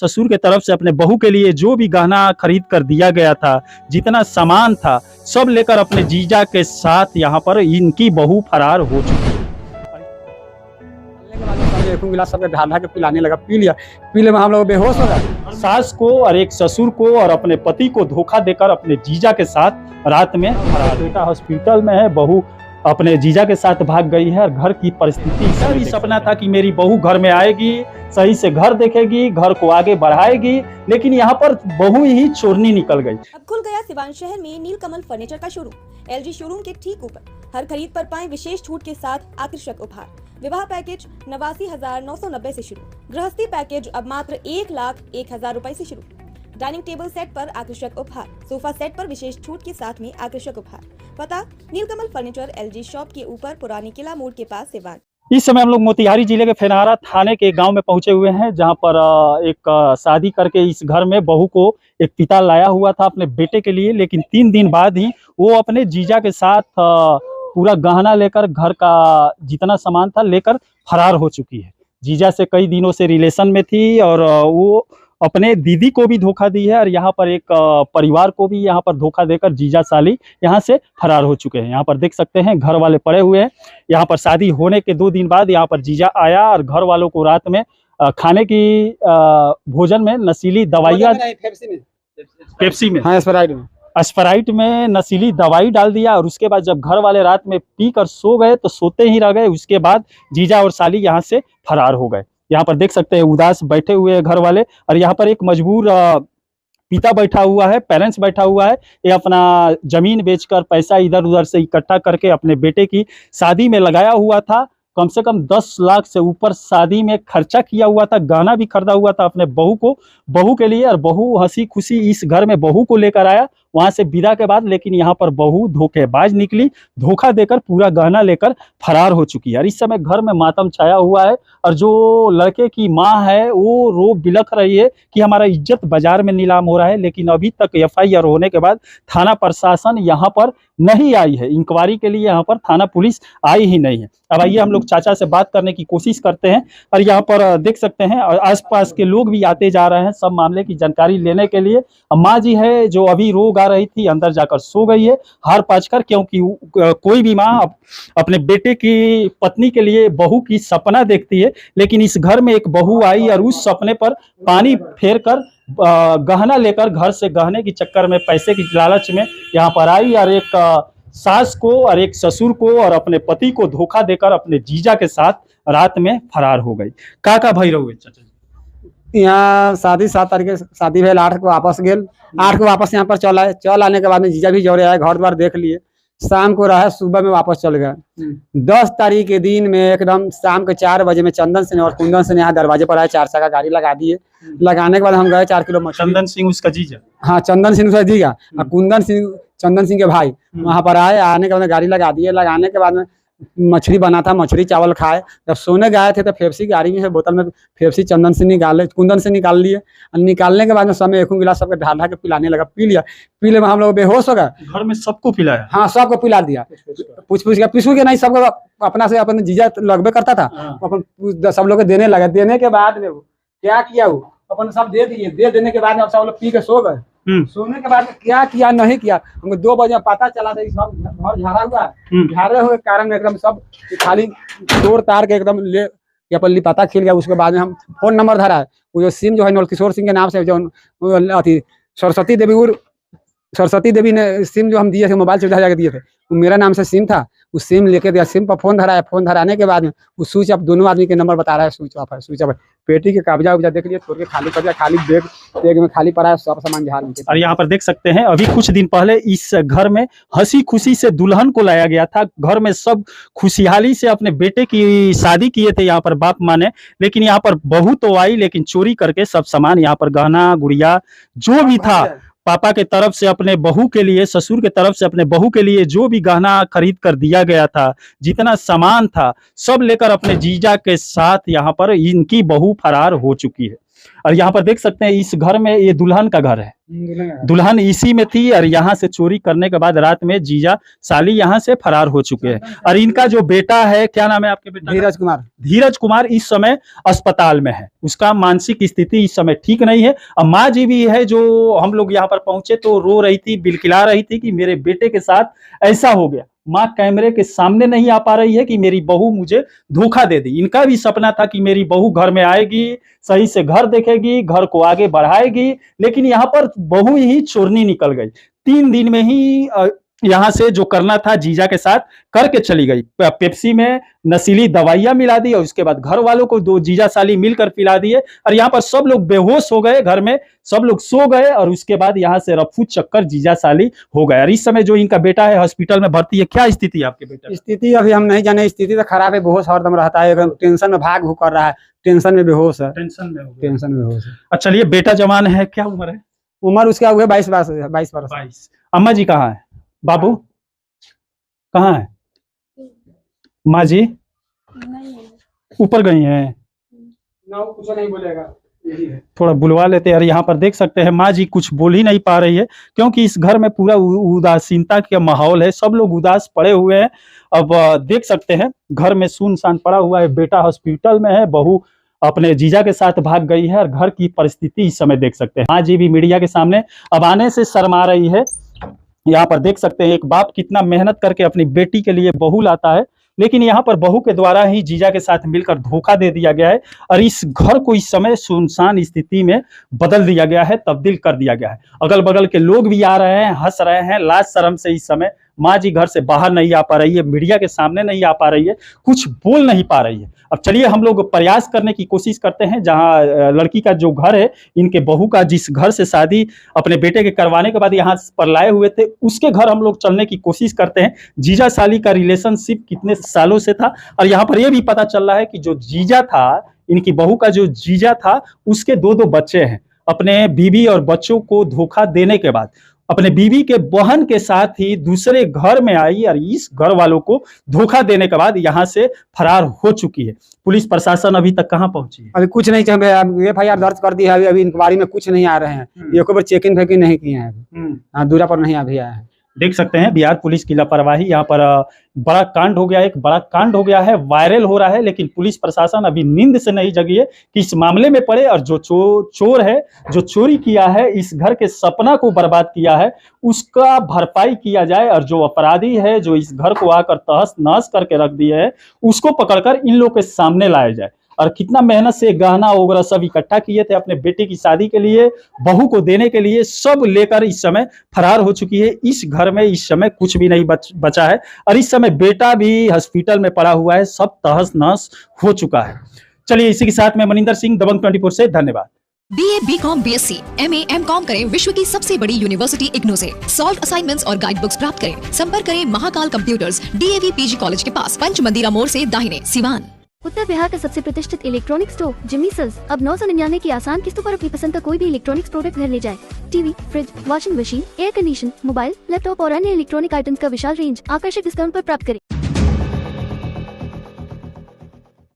ससुर के तरफ से अपने बहू के लिए जो भी गहना खरीद कर दिया गया था, जितना सामान था, सब लेकर अपने जीजा के साथ यहाँ पर इनकी बहू फरार हो चुकी है। एक गिलास सबके ढाला के पिलाने लगा, पी लिया, पीले में हम लोग बेहोश हो गए। सास को और एक ससुर को और अपने पति को धोखा देकर अपने जीजा के साथ रात में फरार। बेटा हॉस्पिटल में है, बहू अपने जीजा के साथ भाग गई है और घर की परिस्थिति सर ही सपना था कि मेरी बहू घर में आएगी, सही से घर देखेगी, घर को आगे बढ़ाएगी, लेकिन यहाँ पर बहू ही चोरनी निकल गई। अब खुल गया सिवान शहर में नीलकमल फर्नीचर का शोरूम। एलजी शोरूम के ठीक ऊपर हर खरीद पर पाएं विशेष छूट के साथ आकर्षक उपहार। विवाह पैकेज 89,990 से शुरू, गृहस्थी पैकेज अब मात्र 1,01,000 रुपए से शुरू। डाइनिंग टेबल सेट पर आकर्षक उपहार, सोफा सेट पर विशेष छूट के साथ में आकर्षक उपहार। पता नीलकमल फर्नीचर, एलजी शॉप के ऊपर, पुरानी किला मोड़ के पास, सिवान। इस समय हम लोग मोतिहारी जिले के फेनारा थाने के गांव में पहुंचे हुए हैं, जहां पर एक शादी करके इस घर में बहू को एक पिता लाया हुआ था अपने बेटे के लिए, लेकिन 3 दिन बाद ही वो अपने जीजा के साथ पूरा गहना लेकर, घर का जितना सामान था लेकर फरार हो चुकी है। जीजा से कई दिनों से रिलेशन में थी और वो अपने दीदी को भी धोखा दी है और यहाँ पर एक परिवार को भी यहाँ पर धोखा देकर जीजा साली यहाँ से फरार हो चुके हैं। यहाँ पर देख सकते हैं घर वाले पड़े हुए हैं। यहाँ पर शादी होने के 2 दिन बाद यहाँ पर जीजा आया और घर वालों को रात में खाने की भोजन में नशीली दवाइयाँ, पेप्सी में, हाँ, स्प्राइट में नशीली दवाई डाल दिया और उसके बाद जब घर वाले रात में पी कर सो गए तो सोते ही रह गए। उसके बाद जीजा और साली यहाँ से फरार हो गए। यहाँ पर देख सकते हैं उदास बैठे हुए घर वाले और यहाँ पर एक मजबूर पिता बैठा हुआ है, पेरेंट्स बैठा हुआ है। ये अपना जमीन बेचकर पैसा इधर उधर से इकट्ठा करके अपने बेटे की शादी में लगाया हुआ था। कम से कम 10 लाख से ऊपर शादी में खर्चा किया हुआ था, गहना भी खरीदा हुआ था अपने बहू के लिए। और बहू हंसी खुशी इस घर में बहू को लेकर आया वहां से विदा के बाद, लेकिन यहाँ पर बहू धोखेबाज निकली, धोखा देकर पूरा गहना लेकर फरार हो चुकी है। और इस समय घर में मातम छाया हुआ है और जो लड़के की माँ है वो रो बिलख रही है कि हमारा इज्जत बाजार में नीलाम हो रहा है। लेकिन अभी तक FIR होने के बाद थाना प्रशासन यहाँ पर नहीं आई है, इंक्वायरी के लिए यहाँ पर थाना पुलिस आई ही नहीं है। अब आइए हम लोग चाचा से बात करने की कोशिश करते हैं। और यहाँ पर देख सकते हैं आसपास के लोग भी आते जा रहे हैं सब मामले की जानकारी लेने के लिए। माँ जी है जो अभी रोग आ रही थी, अंदर जाकर सो गई है हार पाँच कर, क्योंकि कोई भी माँ अपने बेटे की पत्नी के लिए बहू की सपना देखती है। लेकिन इस घर में एक बहू आई और उस सपने पर पानी फेर कर गहना लेकर घर से गहने की चक्कर में, पैसे की लालच में यहाँ पर आई और एक सास को और एक ससुर को और अपने पति को धोखा देकर अपने जीजा के साथ रात में फरार हो गई। का भई रहुए चाचा? यहाँ शादी 7 तारीख के शादी भेल, 8 को वापस गेल, 8 को वापस यहाँ पर चल आने के बाद में जीजा भी जोड़े आए, घर द्वार देख लिए, शाम को रहा, सुबह में वापस चल गए। 10 तारीख के दिन में एकदम शाम के 4 बजे में चंदन सिंह और कुंदन सिंह यहाँ दरवाजे पर आए, 4 चक्का गाड़ी लगा दिए। लगाने के बाद हम गए 4 किलो मछली। चंदन सिंह उसका जीजा? हाँ, चंदन सिंह उसका जीजा और कुंदन सिंह चंदन सिंह के भाई वहाँ पर आए। आने के बाद गाड़ी लगा दिए। लगाने के बाद में मछली बना था, मछली चावल खाए। जब सोने गए थे तो फेप्सी गाड़ी में से बोतल में फेप्सी कुंदन से निकाल लिए। निकालने के बाद में समय 1 गिलास सबके ढाला के पिलाने लगा, पी लिया, पीले में हम लोग बेहोश हो गए। घर में सबको पिलाया? हाँ, सबको पिला दिया, पूछ के पिसू के नहीं, सबको अपना से अपने जीजा लगबे करता था, अपन सब लोग देने लगा। देने के बाद में क्या किया, वो अपन सब दे दिए। दे देने के बाद में सब लोग पी के सो गए। सोने के बाद में क्या किया नहीं किया हमको 2 बजे पता चला था। सब घर झाड़ा हुआ, झाड़े हुए कारण एकदम सब खाली तोड़ तार के एकदम ले पल्ली पता खिल गया। उसके बाद में हम फोन नंबर धरा है, वो जो सिम जो है नौलकिशोर सिंह के नाम से, जो अथी सरस्वती देवी ने सिम जो हम दिए थे, मोबाइल सुविधा जाके दिए थे, वो मेरा नाम से सिम था। उस सिम लेके दिया, सिम पर फोन धरा है। फोन धराने के बाद में वो स्विच ऑफ, दोनों आदमी के नंबर बता रहा है स्विच ऑफ है, स्विच ऑफ है। पेटी के कब्जा उब्जा देख लिया, छोड़ के खाली कर दिया, खाली बैग में खाली पड़ा है, सब सामान झाड़ नीचे। और यहाँ पर देख सकते हैं अभी कुछ दिन पहले इस घर में हंसी खुशी से दुल्हन को लाया गया था। घर में सब खुशहाली से अपने बेटे की शादी किए थे यहाँ पर बाप माँ ने। लेकिन यहाँ पर बहू तो आई, लेकिन चोरी करके सब सामान, यहाँ पर गहना गुड़िया जो भी था, पापा के तरफ से अपने बहू के लिए, ससुर के तरफ से अपने बहू के लिए जो भी गहना खरीद कर दिया गया था, जितना सामान था, सब लेकर अपने जीजा के साथ यहाँ पर इनकी बहू फरार हो चुकी है। और यहाँ पर देख सकते हैं इस घर में ये दुल्हन का घर है, दुल्हन इसी में थी और यहाँ से चोरी करने के बाद रात में जीजा साली यहाँ से फरार हो चुके हैं। और इनका जो बेटा है, क्या नाम है आपके बेटा? धीरज कुमार। धीरज कुमार इस समय अस्पताल में है, उसका मानसिक स्थिति इस समय ठीक नहीं है। और माँ जी भी है, जो हम लोग यहाँ पर पहुंचे तो रो रही थी, बिलखिला रही थी कि मेरे बेटे के साथ ऐसा हो गया। माँ कैमरे के सामने नहीं आ पा रही है कि मेरी बहू मुझे धोखा दे दी। इनका भी सपना था कि मेरी बहू घर में आएगी, सही से घर देखेगी, घर को आगे बढ़ाएगी, लेकिन यहाँ पर बहू ही चोरनी निकल गई। 3 दिन में ही यहाँ से जो करना था जीजा के साथ करके चली गई। पेप्सी में नशीली दवाइयां मिला दी और उसके बाद घर वालों को 2 जीजा साली मिलकर पिला दिए और यहाँ पर सब लोग बेहोश हो गए, घर में सब लोग सो गए और उसके बाद यहाँ से रफू चक्कर जीजा साली हो गए। और इस समय जो इनका बेटा है हॉस्पिटल में भर्ती है। क्या स्थिति है आपके बेटे? स्थिति अभी हम नहीं जाने, स्थिति तो खराब है, बेहोश हरदम रहता है, एकदम टेंशन में भाग भूग कर रहा है, टेंशन में बेहोश है, टेंशन में बेहोश है। अच्छा, चलिए, बेटा जवान है, क्या उम्र है? उम्र उसका हुआ 22 वर्ष। 22। अम्मा जी कहाँ है? बाबू कहाँ है? माँ जी ऊपर गई हैं, कुछ नहीं बोलेगा, यही है। थोड़ा बुलवा लेते हैं। यहाँ पर देख सकते हैं माँ जी कुछ बोल ही नहीं पा रही है क्योंकि इस घर में पूरा उदासीनता का माहौल है, सब लोग उदास पड़े हुए हैं। अब देख सकते हैं घर में सुनसान पड़ा हुआ है, बेटा हॉस्पिटल में है, बहू अपने जीजा के साथ भाग गई है और घर की परिस्थिति इस समय देख सकते हैं। माँ जी भी मीडिया के सामने अब आने से शर्मा रही है। यहाँ पर देख सकते हैं एक बाप कितना मेहनत करके अपनी बेटी के लिए बहू लाता है, लेकिन यहाँ पर बहू के द्वारा ही जीजा के साथ मिलकर धोखा दे दिया गया है और इस घर को इस समय सुनसान स्थिति में बदल दिया गया है, तब्दील कर दिया गया है। अगल बगल के लोग भी आ रहे हैं, हंस रहे हैं, लाज शर्म से इस समय माँ जी घर से बाहर नहीं आ पा रही है, मीडिया के सामने नहीं आ पा रही है, कुछ बोल नहीं पा रही है। अब चलिए हम लोग प्रयास करने की कोशिश करते हैं, जहाँ लड़की का जो घर है, इनके बहू का जिस घर से शादी अपने बेटे के करवाने के बाद यहाँ पर लाए हुए थे, उसके घर हम लोग चलने की कोशिश करते हैं। जीजा साली का रिलेशनशिप कितने सालों से था और यहाँ पर यह भी पता चल रहा है कि जो जीजा था, इनकी बहू का जो जीजा था, उसके 2 बच्चे हैं। अपने बीवी और बच्चों को धोखा देने के बाद अपने बीवी के बहन के साथ ही दूसरे घर में आई और इस घर वालों को धोखा देने के बाद यहाँ से फरार हो चुकी है। पुलिस प्रशासन अभी तक कहाँ पहुंची है? अभी कुछ नहीं, FIR दर्ज कर दी है, अभी इंक्वायरी में कुछ नहीं आ रहे हैं, एक बार चेकिंग फेकिंग नहीं किए हैं, हाँ, दूरा पर नहीं अभी आया है। देख सकते हैं बिहार पुलिस की लापरवाही, यहाँ पर बड़ा कांड हो गया, एक बड़ा कांड हो गया है, वायरल हो रहा है, लेकिन पुलिस प्रशासन अभी नींद से नहीं जगी है कि इस मामले में पड़े और जो चोर है, जो चोरी किया है, इस घर के सपना को बर्बाद किया है, उसका भरपाई किया जाए और जो अपराधी है, जो इस घर को आकर तहस नहस करके रख दिया है, उसको पकड़कर इन लोग के सामने लाया जाए। और कितना मेहनत से गहना वगैरह सब इकट्ठा किए थे अपने बेटे की शादी के लिए, बहू को देने के लिए, सब लेकर इस समय फरार हो चुकी है। इस घर में इस समय कुछ भी नहीं बचा है और इस समय बेटा भी हॉस्पिटल में पड़ा हुआ है, सब तहस नहस हो चुका है। चलिए, इसी के साथ में मनिंदर सिंह, दबंग 24 से धन्यवाद। BA, BCom, BSc, MA, MCom करें विश्व की सबसे बड़ी यूनिवर्सिटी इग्नू से। सॉल्व असाइनमेंट्स और गाइड बुक्स प्राप्त करें। संपर्क करें Mahakal computers, DAV PG college के पास, पंच मंदिरा मोड़ से दाहिने, सिवान। उत्तर बिहार का सबसे प्रतिष्ठित इलेक्ट्रॉनिक स्टोर जिमी सेल्स अब 999 की आसान किस्तों पर अपनी पसंद का कोई भी इलेक्ट्रॉनिक्स प्रोडक्ट घर ले जाए। TV, fridge, washing machine, air condition, mobile, laptop और अन्य इलेक्ट्रॉनिक आइटम्स का विशाल रेंज आकर्षक डिस्काउंट पर प्राप्त करें।